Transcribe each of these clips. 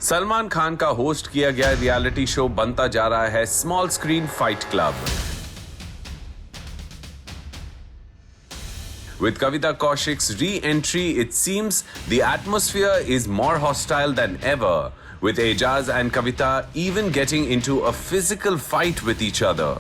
सलमान खान का होस्ट किया गया रियलिटी शो बनता जा रहा है small screen fight club. With Kavita Kaushik's re-entry, it seems the atmosphere is more hostile than ever, with Aijaz and Kavita even getting into a physical fight with each other.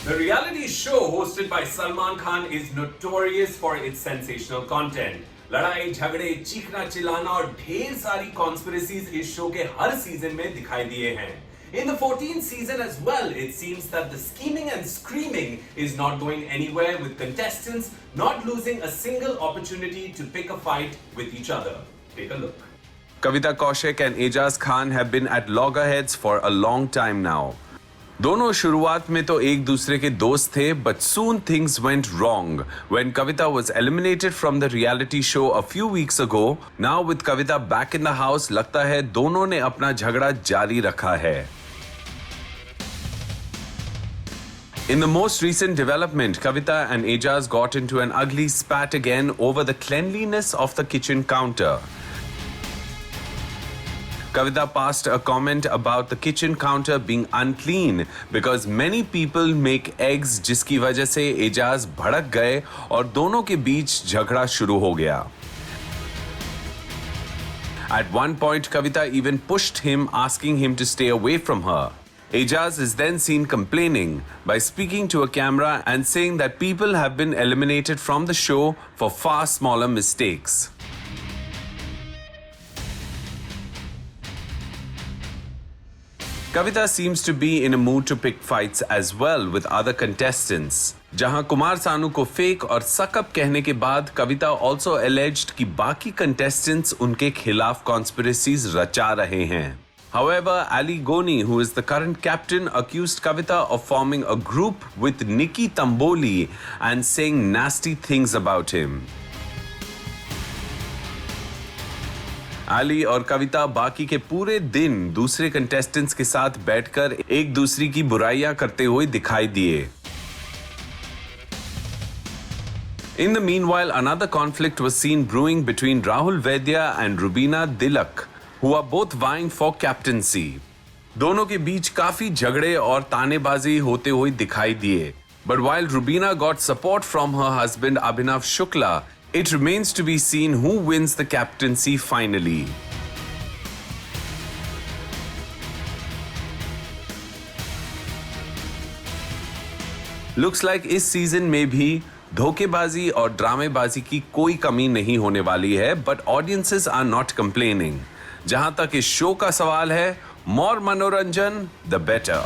The reality show hosted by Salman Khan is notorious for its sensational content. लड़ाई झगड़े चीखना चिल्लाना और ढेर सारी conspiracies इस show के हर season में दिखाई दिए हैं. In the 14th season as well, it seems that the scheming and screaming is not going anywhere, with contestants not losing a single opportunity to pick a fight with each other. Take a look. Kavita Kaushik and Aijaz Khan have been at loggerheads for a long time now. दोनों शुरुआत में तो एक दूसरे के दोस्त थे, but soon things went wrong when Kavita was eliminated from the reality show a few weeks ago. Now with Kavita back in the house, लगता है दोनों ने अपना झगड़ा जारी रखा है. In the most recent development, Kavita and Aijaz got into an ugly spat again over the cleanliness of the kitchen counter. Kavita passed a comment about the kitchen counter being unclean because many people make eggs, जिसकी वजह से एजाज भड़क गए और दोनों के बीच झगड़ा शुरू हो गया. At one point, Kavita even pushed him, asking him to stay away from her. Aijaz is then seen complaining by speaking to a camera and saying that people have been eliminated from the show for far smaller mistakes. Kavita seems to be in a mood to pick fights as well with other contestants. जहां कुमार सानू को fake और suck up कहने के बाद Kavita also alleged कि बाकी contestants उनके खिलाफ conspiracies रचा रहे हैं. However, Ali Goni, who is the current captain, accused Kavita of forming a group with Nikki Tamboli and saying nasty things about him. Ali और कविता बाकी के पूरे दिन दूसरे कंटेस्टेंट्स के साथ बैठकर एक दूसरे की बुराइयां करते हुए दिखाई दिए. In the meanwhile, another conflict was seen brewing between Rahul Vaidya and Rubina Dilak, who are both vying for captaincy. दोनों के बीच काफी झगड़े और तानेबाजी होते हुए दिखाई दिए. But while Rubina got support from her husband Abhinav Shukla, it remains to be seen who wins the captaincy finally. Looks like इस सीजन में भी धोखेबाजी और ड्रामेबाजी की कोई कमी नहीं होने वाली है, but audiences are not complaining. जहां तक इस शो का सवाल है, more मनोरंजन the better.